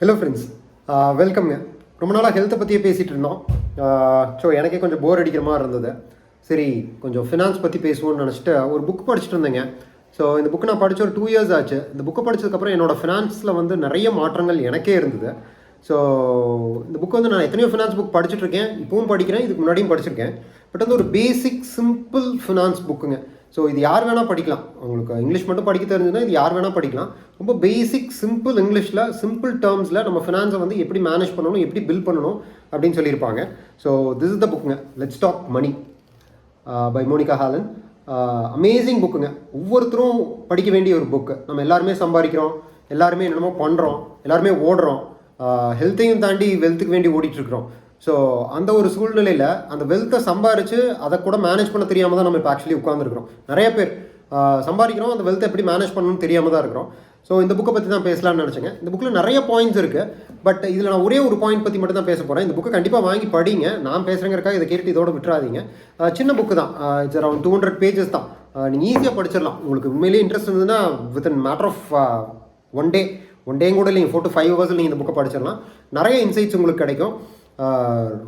Hello friends, வெல்கம்ங்க. ரொம்ப நாளாக ஹெல்த்தை பற்றியே பேசிகிட்டு இருந்தோம். ஸோ எனக்கே கொஞ்சம் போர் அடிக்கிற மாதிரி இருந்தது. சரி, கொஞ்சம் ஃபினான்ஸ் பற்றி பேசுவோம்னு நினச்சிட்டு ஒரு புக் படிச்சுட்டு இருந்தேங்க. ஸோ இந்த புக்கு நான் படித்த ஒரு 2 years ஆச்சு. இந்த புக்கை படித்ததுக்கப்புறம் என்னோடய ஃபினான்ஸில் வந்து நிறைய மாற்றங்கள் எனக்கே இருந்தது. ஸோ இந்த புக் வந்து நான் எத்தனையோ ஃபினான்ஸ் புக் படிச்சுட்ருக்கேன், இப்பவும் படிக்கிறேன், இதுக்கு முன்னாடியும் படிச்சிருக்கேன். பட் வந்து ஒரு பேசிக் சிம்பிள் ஃபினான்ஸ் புக்குங்க. ஸோ இது யார் வேணால் படிக்கலாம். உங்களுக்கு இங்கிலீஷ் மட்டும் படிக்க தெரிஞ்சுன்னா இது யார் வேணால் படிக்கலாம். ரொம்ப பேசிக் சிம்பிள் இங்கிலீஷில் சிம்பிள் டேர்ம்ஸில் நம்ம ஃபினான்ஸை வந்து எப்படி மேனேஜ் பண்ணணும், எப்படி பில் பண்ணணும் அப்படின்னு சொல்லியிருப்பாங்க. ஸோ திஸ் இஸ் த புக்குங்க, let's talk money by Monica Halan. Amazing புக்குங்க. ஒவ்வொருத்தரும் படிக்க வேண்டிய ஒரு புக்கு. நம்ம எல்லாருமே சம்பாதிக்கிறோம், எல்லாருமே என்னென்னமோ பண்ணுறோம், எல்லாருமே ஓடுறோம், ஹெல்த்தையும் தாண்டி வெல்த்துக்கு வேண்டி ஓடிட்டுருக்குறோம். ஸோ அந்த ஒரு சூழ்நிலையில் அந்த வெல்த்தை சம்பாரித்து அதை கூட மேனேஜ் பண்ண தெரியாமல் தான் நம்ம இப்போ ஆக்சுவலி உட்காந்துருக்குறோம். நிறைய பேர் சம்பாதிக்கிறோம், அந்த வெல்த்தை எப்படி மேனேஜ் பண்ணணும்னு தெரியாமல் தான் இருக்கிறோம். ஸோ இந்த புக்கை பற்றி தான் பேசலாம்னு நினச்சேங்க. இந்த புக்கில் நிறைய பாயிண்ட்ஸ் இருக்குது. பட் இதில் நான் ஒரே ஒரு பாயிண்ட் பற்றி மட்டும் தான் பேச போகிறேன். இந்த புக்கை கண்டிப்பாக வாங்கி படிங்க. நான் பேசுகிறேங்கிறக்காக இதை கேட்டு இதோட விட்டுறாதீங்க. சின்ன புக்கு தான், இட்ஸ் அரௌண்ட் 200 pages தான். நீங்கள் ஈஸியாக படிச்சிடலாம். உங்களுக்கு உண்மையிலேயே இன்ட்ரெஸ்ட் இருந்ததுன்னா within matter of one day கூட இல்லை, 4 to 5 hours நீங்கள் இந்த புக்கை படிச்சிடலாம். நிறைய இன்சைட்ஸ் உங்களுக்கு கிடைக்கும்.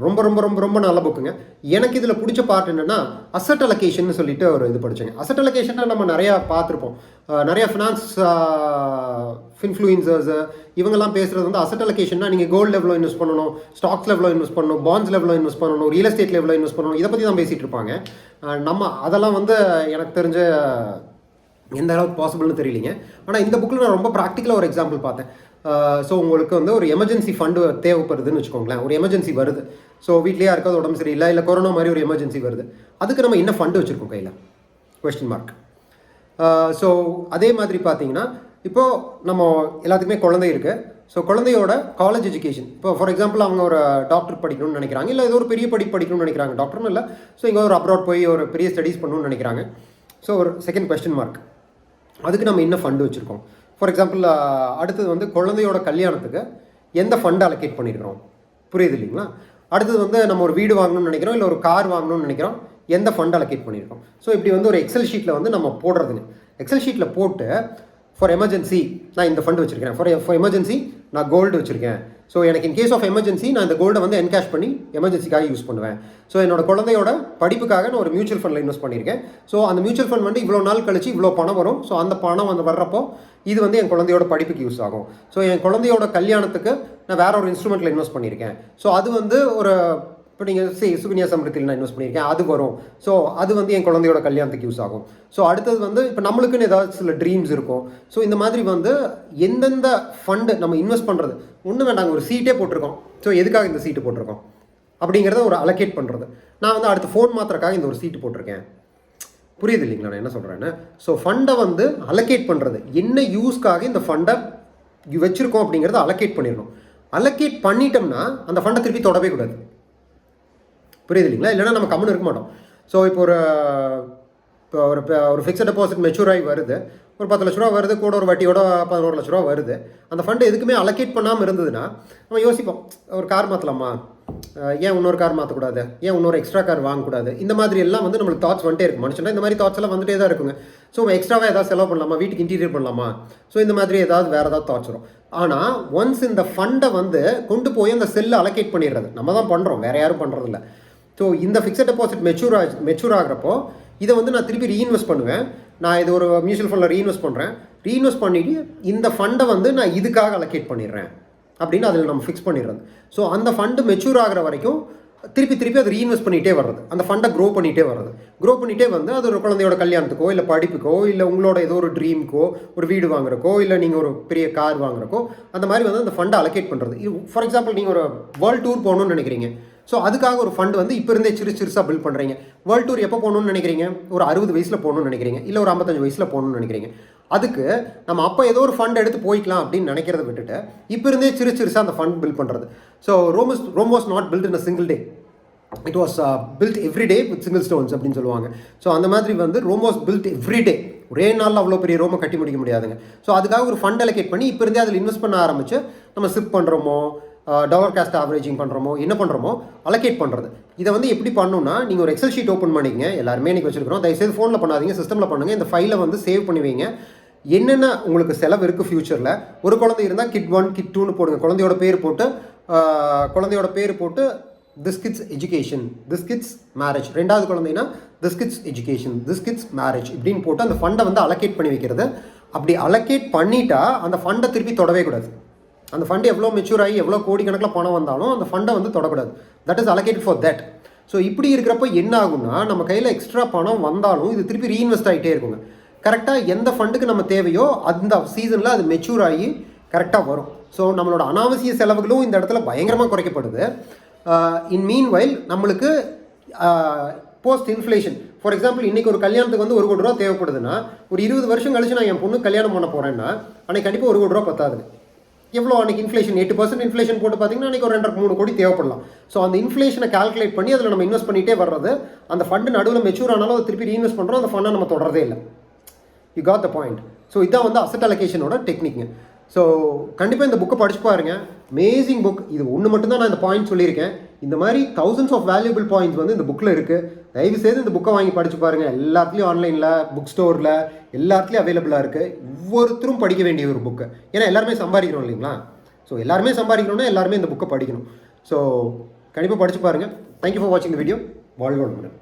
ரொம்ப ரொம்ப ரொம்ப ரொம்ப நல்ல புக்குங்க. எனக்கு இதில் பிடிச்ச பார்ட் என்னென்னா அசட் அலோகேஷன் சொல்லிட்டு ஒரு இது படித்தேங்க. அசட் அலோகேஷனை நம்ம நிறையா பார்த்துருப்போம். நிறையா ஃபினான்ஸ் இன்ஃப்ளூயன்சர்ஸ் இவங்கெல்லாம் பேசுகிறது வந்து அசட் அலோகேஷன்னா நீங்கள் கோல்டு லெவலில் இன்வெஸ்ட் பண்ணணும், ஸ்டாக்ஸ் லெவலில் இன்வெஸ்ட் பண்ணணும், பாண்ட்ஸ் லெவலில் இன்வெஸ்ட் பண்ணணும், ரியல் எஸ்டேட் லெவலில் இன்வெஸ்ட் பண்ணணும், இதை பற்றி தான் பேசிகிட்டு இருப்பாங்க. நம்ம அதெல்லாம் வந்து எனக்கு தெரிஞ்ச எந்த அளவுக்கு பாசிபிள்னு தெரியலிங்க. ஆனால் இந்த புக்கில் நான் ரொம்ப ப்ராக்டிக்கலாக ஒரு எக்ஸாம்பிள் பார்த்தேன். ஸோ உங்களுக்கு வந்து ஒரு எமர்ஜென்சி ஃபண்டு தேவைப்படுதுன்னு வச்சுக்கோங்களேன். ஒரு எமர்ஜென்சி வருது. ஸோ வீட்லேயே யாருக்காவது உடம்பு சரியில்லை, இல்லை கொரோனா மாதிரி ஒரு எமர்ஜென்சி வருது. அதுக்கு நம்ம என்ன ஃபண்டு வச்சுருக்கோம் கையில்? Question mark. ஸோ அதே மாதிரி பார்த்தீங்கன்னா இப்போது நம்ம எல்லாத்துக்குமே குழந்தை இருக்குது. ஸோ குழந்தையோட காலேஜ் எஜுகேஷன், இப்போ ஃபார் எக்ஸாம்பிள் அவங்க ஒரு டாக்டர் படிக்கணும்னு நினைக்கிறாங்க, இல்லை ஏதோ ஒரு பெரிய படிக்கணும்னு நினைக்கிறாங்க. டாக்டர்னு இல்லை, ஸோ இங்கே ஒரு அப்ராட் போய் ஒரு பெரிய ஸ்டடீஸ் பண்ணணும்னு நினைக்கிறாங்க. ஸோ ஒரு செகண்ட் கொஸ்டின் மார்க், அதுக்கு நம்ம என்ன ஃபண்டு வச்சுருக்கோம்? ஃபார் எக்ஸாம்பிள் அடுத்தது வந்து குழந்தையோட கல்யாணத்துக்கு எந்த ஃபண்ட் அலோகேட் பண்ணியிருக்கிறோம்? புரியுது இல்லைங்களா? அடுத்தது வந்து நம்ம ஒரு வீடு வாங்கணும்னு நினைக்கிறோம், இல்லை ஒரு கார் வாங்கணும்னு நினைக்கிறோம், எந்த ஃபண்ட் அலோகேட் பண்ணியிருக்கோம்? ஸோ இப்படி வந்து ஒரு எக்ஸல் ஷீட்டில் வந்து நம்ம போடுறதுங்க. எக்ஸல் ஷீட்டில் போட்டு ஃபார் எமர்ஜென்சி நான் இந்த ஃபண்ட் வச்சுருக்கேன், ஃபார் எமர்ஜென்சி நான் கோல்டு வச்சுருக்கேன். ஸோ எனக்கு இன் கேஸ் ஆஃப் எமர்ஜென்சி நான் இந்த கோல்டை வந்து என்கேஷ் பண்ணி எமர்ஜென்சிக்காக யூஸ் பண்ணுவேன். ஸோ என்னோட குழந்தையோட படிப்புக்காக நான் ஒரு மியூச்சுவல் ஃபண்டில் இன்வெஸ்ட் பண்ணியிருக்கேன். ஸோ அந்த மியூச்சுவல் ஃபண்ட் வந்து இவ்வளோ நாள் கழிச்சு இவ்வளோ பணம் வரும். ஸோ அந்த பணம் வந்து வர்றப்போ இது வந்து என் குழந்தையோட படிப்புக்கு யூஸ் ஆகும். ஸோ என் குழந்தையோட கல்யாணத்துக்கு நான் வேற ஒரு இன்ஸ்ட்ருமெண்ட்டில் இன்வெஸ்ட் பண்ணியிருக்கேன். ஸோ அது வந்து ஒரு இப்போ நீங்கள் சுகன்யா சம்ருத்தியில் நான் இன்வெஸ்ட் பண்ணியிருக்கேன், அது வரும். ஸோ அது வந்து என் குழந்தையோட கல்யாணத்துக்கு யூஸ் ஆகும். ஸோ அடுத்தது வந்து இப்போ நம்மளுக்குன்னு ஏதாவது சில ட்ரீம்ஸ் இருக்கும். ஸோ இந்த மாதிரி வந்து எந்தெந்த ஃபண்டு நம்ம இன்வெஸ்ட் பண்ணுறது ஒன்றும் வேண்டாங்க, ஒரு சீட்டே போட்டிருக்கோம். ஸோ எதுக்காக இந்த சீட்டு போட்டிருக்கோம் அப்படிங்கிறத ஒரு அலோகேட் பண்ணுறது. நான் வந்து அடுத்த ஃபோன் மாத்திரக்காக இந்த ஒரு சீட்டு போட்டிருக்கேன். புரியுது இல்லைங்களா நான் என்ன சொல்கிறேன்னு? ஸோ ஃபண்டை வந்து அலோகேட் பண்ணுறது, என்ன யூஸ்க்காக இந்த ஃபண்டை வச்சுருக்கோம் அப்படிங்கிறத அலோகேட் பண்ணிடணும். அலோகேட் பண்ணிட்டோம்னா அந்த ஃபண்டை திருப்பி தொடவே கூடாது. புரியுது இல்லைங்களா? இல்லைனா நம்ம கம்முன்னு இருக்க மாட்டோம். ஸோ இப்போ ஒரு ஃபிக்ஸட் டெபாசிட் மெச்சூர் ஆகி வருது, ஒரு 10 லட்ச ரூபா வருது, கூட ஒரு வட்டியோட 11 லட்ச ரூபா வருது. அந்த ஃபண்டு எதுக்குமே அலோகேட் பண்ணாமல் இருந்ததுன்னா நம்ம யோசிப்போம், ஒரு கார் மாற்றலாமா, ஏன் இன்னொரு கார் மாற்றக்கூடாது, ஏன் இன்னொரு எக்ஸ்ட்ரா கார் வாங்கக்கூடாது, இந்த மாதிரி எல்லாம் வந்து நம்மளுக்கு தாட்ஸ் வந்துட்டே இருக்கும். மனுஷனா இந்த மாதிரி தாட்ஸ் எல்லாம் வந்துட்டே தான் இருக்குங்க. ஸோ எக்ஸ்ட்ராவாக ஏதாவது செலவு பண்ணலாமா, வீட்டுக்கு இன்டீரியர் பண்ணலாமா, ஸோ இந்த மாதிரி ஏதாவது வேறு ஏதாவது தாட்ஸ் வரும். ஆனால் ஒன்ஸ் இந்த ஃபண்டை வந்து கொண்டு போய் அந்த செல்லை அலோகேட் பண்ணிடுறது நம்ம தான் பண்ணுறோம், வேறு யாரும் பண்ணுறதில்ல. ஸோ இந்த ஃபிக்ஸட் டெபாசிட் மெச்சூர் ஆகிறப்போ இதை வந்து நான் திருப்பி ரீஇன்வெஸ்ட் பண்ணுவேன். நான் இது ஒரு மியூச்சுவல் ஃபண்டில் ரீஇன்வெஸ்ட் பண்ணுறேன். ரீஇன்வெஸ்ட் பண்ணிவிட்டு இந்த ஃபண்டை வந்து நான் இதுக்காக அலோகேட் பண்ணிடுறேன் அப்படின்னு அதில் நம்ம ஃபிக்ஸ் பண்ணிடுறது. ஸோ அந்த ஃபண்டு மெச்சூர் ஆகிற வரைக்கும் திருப்பி அதை ரீஇன்வெஸ்ட் பண்ணிகிட்டே வர்றது, அந்த ஃபண்டை க்ரோ பண்ணிகிட்டே வந்து அது ஒரு குழந்தையோட கல்யாணத்துக்கோ, இல்லை படிப்புக்கோ, இல்லை உங்களோட ஏதோ ஒரு ட்ரீமுக்கோ, ஒரு வீடு வாங்குறக்கோ, இல்லை நீங்கள் ஒரு பெரிய கார் வாங்குறக்கோ, அந்த மாதிரி வந்து அந்த ஃபண்டை அலோகேட் பண்ணுறது. ஃபார் எக்ஸாம்பிள் நீங்கள் ஒரு வேர்ல்டு டூர் போகணுன்னு நினைக்கிறீங்க. ஸோ அதுக்காக ஒரு ஃபண்டு வந்து இப்போ இருந்தே சிறுசாக பில்ட் பண்ணுறீங்க. வேர்ல்டு டூர் எப்போ போகணுன்னு நினைக்கிறீங்க? ஒரு 60 வயசில் போகணுன்னு நினைக்கிறீங்க, இல்லை ஒரு 55 வயசில் போகணுன்னு நினைக்கிறீங்க. அதுக்கு நம்ம அப்போ ஏதோ ஒரு ஃபண்ட் எடுத்து போய்க்கலாம் அப்படின்னு நினைக்கிறத விட்டுட்டு இப்போ இருந்தே சிறுசாக அந்த ஃபண்ட் பில்ட் பண்ணுறது. So Rome was not built in a single day, it was built every day with single stones அப்படின்னு சொல்லுவாங்க. ஸோ அந்த மாதிரி வந்து Rome was built every day. ஒரே நாளில் அவ்வளோ பெரிய ரோமை கட்டி முடிக்க முடியாதுங்க. ஸோ அதுக்காக ஒரு ஃபண்ட் அலோகேட் பண்ணி இப்போ இருந்தே அதில் இன்வெஸ்ட் பண்ண ஆரம்பித்து நம்ம சிப் பண்ணுறோமோ, டாலர் காஸ்ட் ஆவரேஜிங் பண்ணுறோமோ, என்ன பண்ணுறோமோ அலோகேட் பண்ணுறது. இதை வந்து எப்படி பண்ணணும்னா, நீங்கள் ஒரு எக்ஸல் ஷீட் ஓப்பன் பண்ணிக்கங்க. எல்லாருமே இன்றைக்கி வச்சுருக்கிறோம். தயவுசெய்து ஃபோனில் பண்ணாதீங்க, சிஸ்டமில் பண்ணுங்கள். இந்த ஃபைலை வந்து சேவ் பண்ணி வைங்க. என்னென்ன உங்களுக்கு செலவு இருக்குது ஃப்யூச்சரில். ஒரு குழந்தை இருந்தால் கிட் 1 கிட் 2ன்னு போடுங்க. குழந்தையோட பேர் போட்டு this kids education, this kids marriage. ரெண்டாவது குழந்தைன்னா this kids education, this kids marriage இப்படின்னு போட்டு அந்த ஃபண்டை வந்து அலோகேட் பண்ணி வைக்கிறது. அப்படி அலோகேட் பண்ணிட்டா அந்த ஃபண்டை திருப்பி தொடவே கூடாது. அந்த ஃபண்டு எவ்வளோ மெச்சூர் ஆகி எவ்வளோ கோடிக்கணக்கில் பணம் வந்தாலும் அந்த ஃபண்டை வந்து தொடக்கூடாது. That is allocate for that. So இப்படி இருக்கிறப்ப என்ன ஆகும்னா, நம்ம கையில் எக்ஸ்ட்ரா பணம் வந்தாலும் இது திருப்பி ரீஇன்வெஸ்ட் ஆகிட்டே இருக்குங்க. கரெக்டாக எந்த ஃபண்டுக்கு நம்ம தேவையோ அந்த சீசனில் அது மெச்சூர் ஆகி கரெக்டாக வரும். ஸோ நம்மளோட அனாவசிய செலவுகளும் இந்த இடத்துல பயங்கரமாக குறைக்கப்படுது. இன் மீன் வைல் நம்மளுக்கு போஸ்ட் இன்ஃப்ளேஷன், ஃபார் எக்ஸாம்பிள் இன்றைக்கி ஒரு கல்யாணத்துக்கு வந்து 1 கோடி ரூபா தேவைப்படுதுன்னா, ஒரு 20 வருஷம் கழிச்சு நான் என் பொண்ணு கல்யாணம் பண்ண போகிறேன்னா அன்றைக்கி கண்டிப்பாக 1 கோடி ரூபா பத்தாது. எவ்வளோ அன்றைக்கி இன்ஃப்ளேஷன் 8% இன்ஃப்ளேஷன் போட்டு பார்த்தீங்கன்னா அன்றைக்கி ஒரு 2-3 கோடி தேவைப்படலாம். ஸோ அந்த இன்ஃப்ளேஷனை கால்குலேட் பண்ணி அதில் நம்ம இன்வெஸ்ட் பண்ணிகிட்டே வர்றது. அந்த ஃபண்டு நடுவில் மெச்சூர் ஆனாலும் அதை திருப்பி ரீஇன்வெஸ்ட் பண்ணுறோம். அந்த ஃபண்டை நம்ம தொடரதே இல்லை. You got the point. So இதான் வந்து அசெட் அலோகேஷனோட டெக்னிக்ங்க. ஸோ கண்டிப்பாக இந்த புக்கை படிச்சு பாருங்க. Amazing book. இது ஒன்று மட்டும்தான் நான் இந்த பாயிண்ட் சொல்லியிருக்கேன். இந்த மாதிரி thousands ஆஃப் வேல்யூபிள் பாயிண்ட்ஸ் வந்து இந்த புக்கில் இருக்குது. தயவுசெய்து இந்த புக்கை வாங்கி படித்து பாருங்கள். எல்லாத்துலேயும் ஆன்லைனில், புக் ஸ்டோரில் எல்லாத்துலேயும் அவைலபிளாக இருக்குது. ஒவ்வொருத்தரும் படிக்க வேண்டிய ஒரு புக்கு. ஏன்னா எல்லாருமே சம்பாதிக்கிறோம் இல்லைங்களா? ஸோ எல்லாருமே சம்பாதிக்கணும்னா எல்லாருமே இந்த புக்கை படிக்கணும். ஸோ கண்டிப்பாக படித்து பாருங்கள். தேங்க்யூ ஃபார் வாட்சிங் த வீடியோ. வாழ்க வளமுடன்.